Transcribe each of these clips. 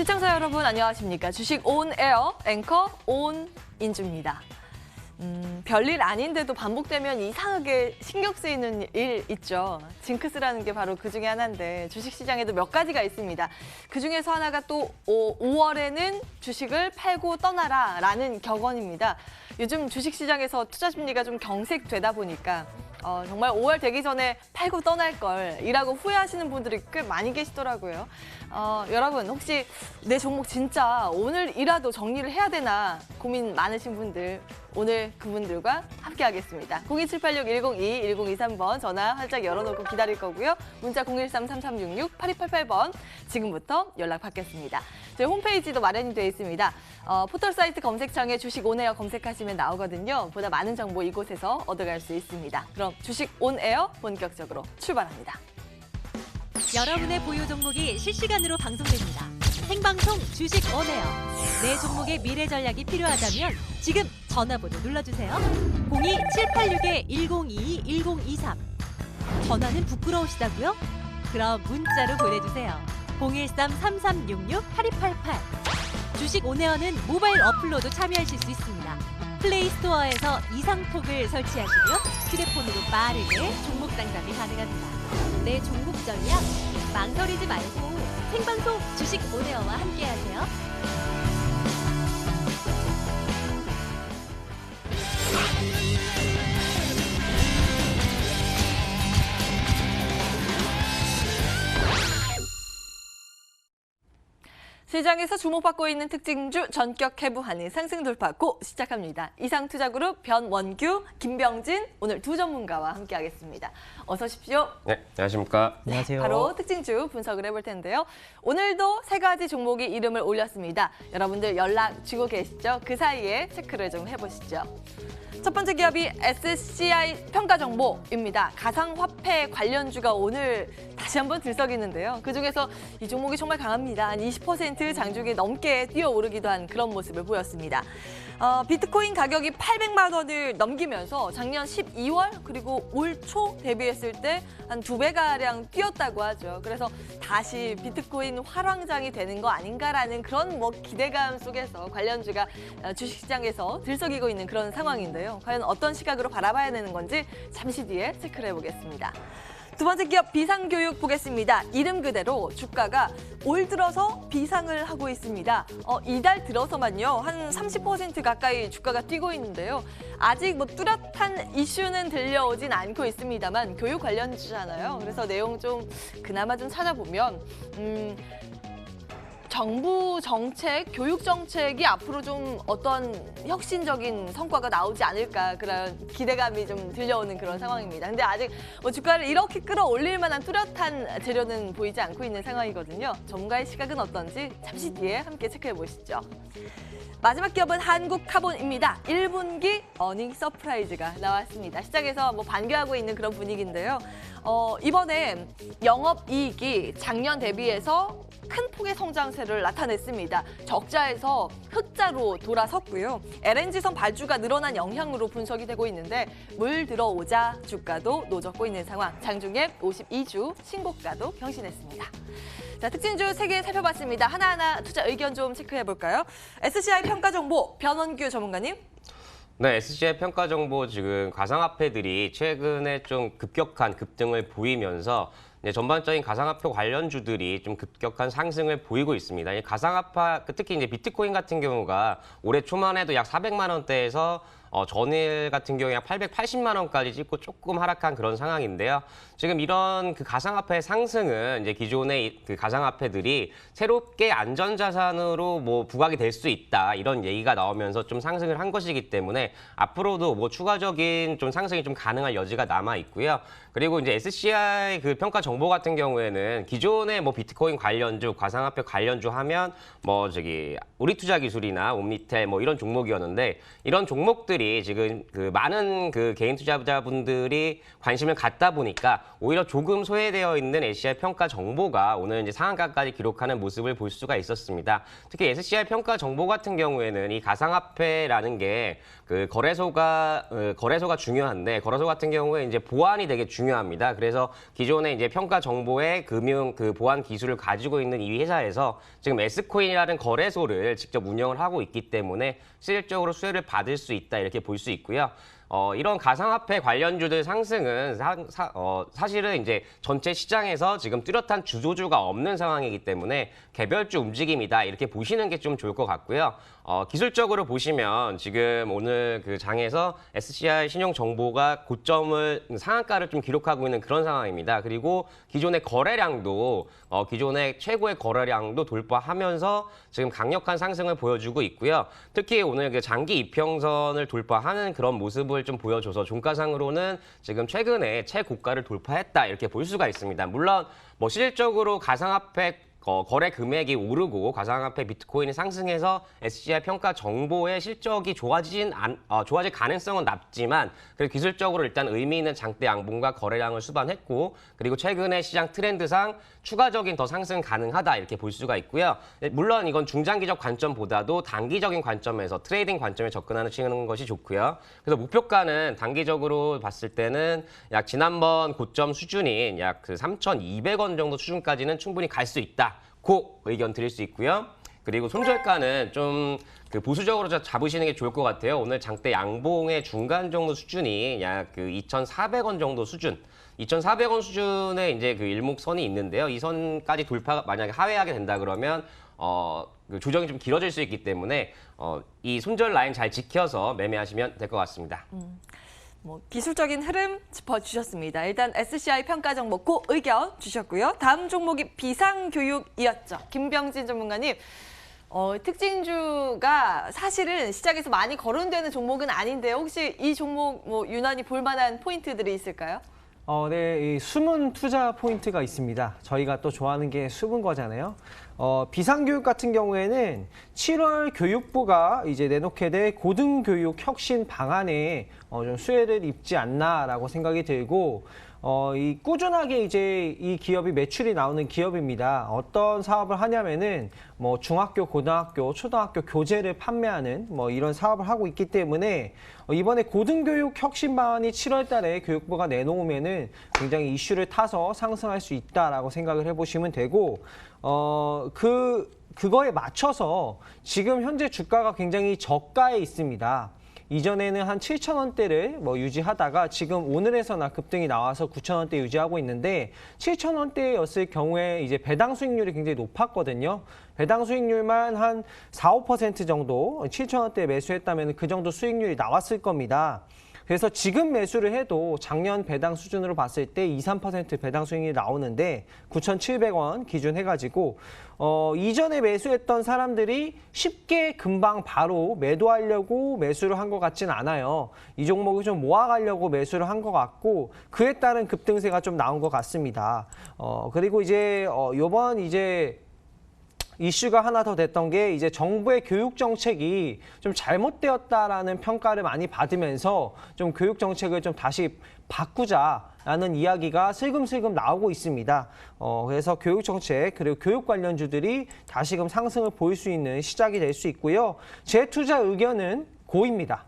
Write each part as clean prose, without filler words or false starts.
시청자 여러분 안녕하십니까. 주식 온에어 앵커 온인주입니다. 별일 아닌데도 반복되면 이상하게 신경 쓰이는 일 있죠. 징크스라는 게 바로 그중에 하나인데 주식시장에도 몇 가지가 있습니다. 그중에서 하나가 또 5월에는 주식을 팔고 떠나라 라는 격언입니다. 요즘 주식시장에서 투자 심리가 좀 경색되다 보니까 정말 5월 되기 전에 팔고 떠날 걸 이라고 후회하시는 분들이 꽤 많이 계시더라고요. 여러분 혹시 내 종목 진짜 오늘이라도 정리를 해야 되나 고민 많으신 분들 오늘 그분들과 함께하겠습니다. 02786-1022-1023번 전화 활짝 열어놓고 기다릴 거고요. 문자 013-3366-8288번 지금부터 연락 받겠습니다. 저희 홈페이지도 마련이 되어 있습니다. 포털 사이트 검색창에 주식 온에어 검색하시면 나오거든요. 보다 많은 정보 이곳에서 얻어갈 수 있습니다. 그럼 주식 온에어 본격적으로 출발합니다. 여러분의 보유 종목이 실시간으로 방송됩니다. 생방송 주식 온에어. 내 종목의 미래 전략이 필요하다면 지금 전화번호 눌러주세요. 02786-1022-1023. 전화는 부끄러우시다고요? 그럼 문자로 보내주세요. 013-3366-8288. 주식 온에어는 모바일 어플로도 참여하실 수 있습니다. 플레이 스토어에서 이상톡을 설치하시고요. 휴대폰으로 빠르게 종목 상담이 가능합니다. 내 종목 전략 망설이지 말고 생방송 주식 온에어와 함께하세요. 시장에서 주목받고 있는 특징주 전격 해부하는 상승 돌파고 시작합니다. 이상투자그룹 변원규, 김병진 오늘 두 전문가와 함께하겠습니다. 어서 오십시오. 네, 안녕하십니까. 안녕하세요. 바로 특징주 분석을 해볼 텐데요. 오늘도 세 가지 종목이 이름을 올렸습니다. 여러분들 연락 주고 계시죠? 그 사이에 체크를 좀 해보시죠. 첫 번째 기업이 SCI 평가정보입니다. 가상화폐 관련주가 오늘 다시 한번 들썩이는데요. 그중에서 이 종목이 정말 강합니다. 한 20% 장중에 넘게 뛰어오르기도 한 그런 모습을 보였습니다. 비트코인 가격이 800만 원을 넘기면서 작년 12월 그리고 올 초 대비했을 때 한 2배가량 뛰었다고 하죠. 그래서 다시 비트코인 활황장이 되는 거 아닌가라는 그런 기대감 속에서 관련주가 주식시장에서 들썩이고 있는 그런 상황인데요. 과연 어떤 시각으로 바라봐야 되는 건지 잠시 뒤에 체크를 해보겠습니다. 두 번째 기업 비상교육 보겠습니다. 이름 그대로 주가가 올 들어서 비상을 하고 있습니다. 이달 들어서만요. 한 30% 가까이 주가가 뛰고 있는데요. 아직 뚜렷한 이슈는 들려오진 않고 있습니다만 교육 관련주잖아요. 그래서 내용 좀 그나마 좀 찾아보면 정부 정책, 교육 정책이 앞으로 좀 어떤 혁신적인 성과가 나오지 않을까 그런 기대감이 좀 들려오는 그런 상황입니다. 근데 아직 주가를 이렇게 끌어올릴 만한 뚜렷한 재료는 보이지 않고 있는 상황이거든요. 전문가의 시각은 어떤지 잠시 뒤에 함께 체크해 보시죠. 마지막 기업은 한국카본입니다. 1분기 어닝 서프라이즈가 나왔습니다. 시장에서 반겨하고 있는 그런 분위기인데요. 이번에 영업이익이 작년 대비해서 큰 폭의 성장세를 나타냈습니다. 적자에서 흑자로 돌아섰고요. LNG선 발주가 늘어난 영향으로 분석이 되고 있는데 물 들어오자 주가도 노젓고 있는 상황. 장중에 52주 신고가도 경신했습니다. 자, 특징주 3개 살펴봤습니다. 하나하나 투자 의견 좀 체크해볼까요? SCI 평가정보 변원규 전문가님. 네, SCI 평가정보 지금 가상화폐들이 최근에 좀 급격한 급등을 보이면서 전반적인 가상화폐 관련주들이 좀 급격한 상승을 보이고 있습니다. 이 가상화폐, 특히 이제 비트코인 같은 경우가 올해 초만 해도 약 400만 원대에서 전일 같은 경우에 약 880만 원까지 찍고 조금 하락한 그런 상황인데요. 지금 이런 그 가상화폐 상승은 이제 기존의 그 가상화폐들이 새롭게 안전자산으로 부각이 될 수 있다 이런 얘기가 나오면서 좀 상승을 한 것이기 때문에 앞으로도 추가적인 좀 상승이 좀 가능할 여지가 남아 있고요. 그리고 이제 SCI 그 평가 정보 같은 경우에는 기존의 비트코인 관련주, 가상화폐 관련주 하면 우리 투자 기술이나 옴니텔 이런 종목이었는데 이런 종목들이 투자자분들이 지금 많은 개인 투자자분들이 관심을 갖다 보니까 오히려 조금 소외되어 있는 SCI 평가 정보가 오늘 이제 상한가까지 기록하는 모습을 볼 수가 있었습니다. 특히 SCI 평가 정보 같은 경우에는 이 가상화폐라는 게 거래소가 중요한데 거래소 같은 경우에 이제 보안이 되게 중요합니다. 그래서 기존에 이제 평가 정보의 보안 기술을 가지고 있는 이 회사에서 지금 S코인이라는 거래소를 직접 운영을 하고 있기 때문에 실질적으로 수혜를 받을 수 있다 이렇게 볼 수 있고요. 이런 가상화폐 관련주들 상승은 사실은 이제 전체 시장에서 지금 뚜렷한 주도주가 없는 상황이기 때문에 개별주 움직임이다 이렇게 보시는 게 좀 좋을 것 같고요. 기술적으로 보시면 지금 오늘 장에서 SCI 신용 정보가 고점을 상한가를 좀 기록하고 있는 그런 상황입니다. 그리고 기존의 거래량도 기존의 최고의 거래량도 돌파하면서 지금 강력한 상승을 보여주고 있고요. 특히 오늘 장기 이평선을 돌파하는 그런 모습을 좀 보여줘서 종가상으로는 지금 최근에 최고가를 돌파했다 이렇게 볼 수가 있습니다. 물론 실질적으로 가상화폐 거래 금액이 오르고 가상화폐 비트코인이 상승해서 SCI 평가 정보의 실적이 좋아질 가능성은 낮지만 그래도 기술적으로 일단 의미 있는 장대 양봉과 거래량을 수반했고 그리고 최근의 시장 트렌드상 추가적인 더 상승 가능하다 이렇게 볼 수가 있고요. 물론 이건 중장기적 관점보다도 단기적인 관점에서 트레이딩 관점에 접근하는 것이 좋고요. 그래서 목표가는 단기적으로 봤을 때는 약 지난번 고점 수준인 약 3,200원 정도 수준까지는 충분히 갈 수 있다. 고 의견 드릴 수 있고요. 그리고 손절가는 좀 보수적으로 잡으시는 게 좋을 것 같아요. 오늘 장대 양봉의 중간 정도 수준이 약 2,400원 정도 수준. 2,400원 수준의 이제 일목선이 있는데요. 이 선까지 돌파가 만약에 하회하게 된다 그러면 조정이 좀 길어질 수 있기 때문에 이 손절 라인 잘 지켜서 매매하시면 될 것 같습니다. 기술적인 흐름 짚어주셨습니다. 일단 SCI 평가 정보 고 의견 주셨고요. 다음 종목이 비상교육이었죠. 김병진 전문가님. 특징주가 사실은 시장에서 많이 거론되는 종목은 아닌데요. 혹시 이 종목 유난히 볼만한 포인트들이 있을까요? 네, 이 숨은 투자 포인트가 있습니다. 저희가 또 좋아하는 게 숨은 거잖아요. 비상교육 같은 경우에는 7월 교육부가 이제 내놓게 될 고등교육 혁신 방안에 좀 수혜를 입지 않나라고 생각이 들고, 이 꾸준하게 이제 이 기업이 매출이 나오는 기업입니다. 어떤 사업을 하냐면은 중학교, 고등학교, 초등학교 교재를 판매하는 이런 사업을 하고 있기 때문에 이번에 고등교육 혁신 방안이 7월 달에 교육부가 내놓으면은 굉장히 이슈를 타서 상승할 수 있다라고 생각을 해보시면 되고, 그거에 맞춰서 지금 현재 주가가 굉장히 저가에 있습니다. 이전에는 한 7,000원대를 유지하다가 지금 오늘에서나 급등이 나와서 9,000원대 유지하고 있는데 7,000원대였을 경우에 이제 배당 수익률이 굉장히 높았거든요. 배당 수익률만 한 4, 5% 정도 7,000원대 매수했다면 그 정도 수익률이 나왔을 겁니다. 그래서 지금 매수를 해도 작년 배당 수준으로 봤을 때 2, 3% 배당 수익률이 나오는데 9,700원 기준 해가지고 이전에 매수했던 사람들이 쉽게 금방 바로 매도하려고 매수를 한 것 같진 않아요. 이 종목을 좀 모아가려고 매수를 한 것 같고 그에 따른 급등세가 좀 나온 것 같습니다. 그리고 이제 요번 이제 이슈가 하나 더 됐던 게 이제 정부의 교육 정책이 좀 잘못되었다라는 평가를 많이 받으면서 좀 교육 정책을 좀 다시 바꾸자라는 이야기가 슬금슬금 나오고 있습니다. 그래서 교육 정책 그리고 교육 관련주들이 다시금 상승을 보일 수 있는 시작이 될 수 있고요. 제 투자 의견은 고입니다.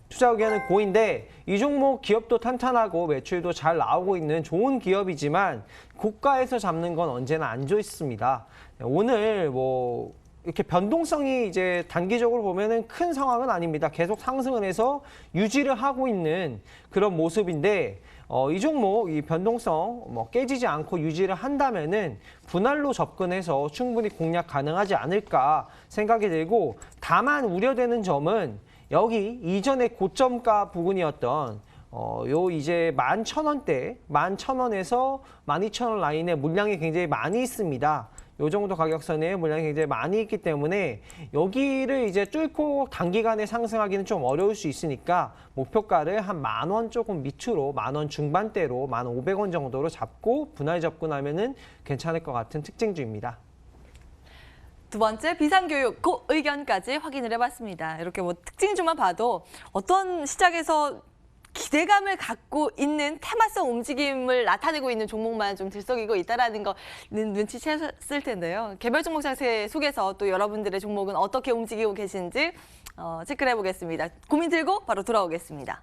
투자 의견은 고인데 이 종목 기업도 탄탄하고 매출도 잘 나오고 있는 좋은 기업이지만 고가에서 잡는 건 언제나 안 좋습니다. 오늘 이렇게 변동성이 이제 단기적으로 보면은 큰 상황은 아닙니다. 계속 상승을 해서 유지를 하고 있는 그런 모습인데 이 종목 이 변동성 깨지지 않고 유지를 한다면은 분할로 접근해서 충분히 공략 가능하지 않을까 생각이 들고 다만 우려되는 점은 여기 이전에 고점가 부근이었던 요 이제 11,000원대, 11,000원에서 12,000원 라인에 물량이 굉장히 많이 있습니다. 요 정도 가격선에 물량이 굉장히 많이 있기 때문에 여기를 이제 뚫고 단기간에 상승하기는 좀 어려울 수 있으니까 목표가를 한 10,000원 조금 밑으로 10,000원 중반대로 1,500원 정도로 잡고 분할 접근하면은 괜찮을 것 같은 특징주입니다. 두 번째 비상교육 고 의견까지 확인을 해봤습니다. 이렇게 뭐 특징주만 봐도 어떤 시장에서 기대감을 갖고 있는 테마성 움직임을 나타내고 있는 종목만 좀 들썩이고 있다라는 거 눈치챘을 텐데요. 개별 종목 자세 속에서 또 여러분들의 종목은 어떻게 움직이고 계신지 체크를 해보겠습니다. 고민 들고 바로 돌아오겠습니다.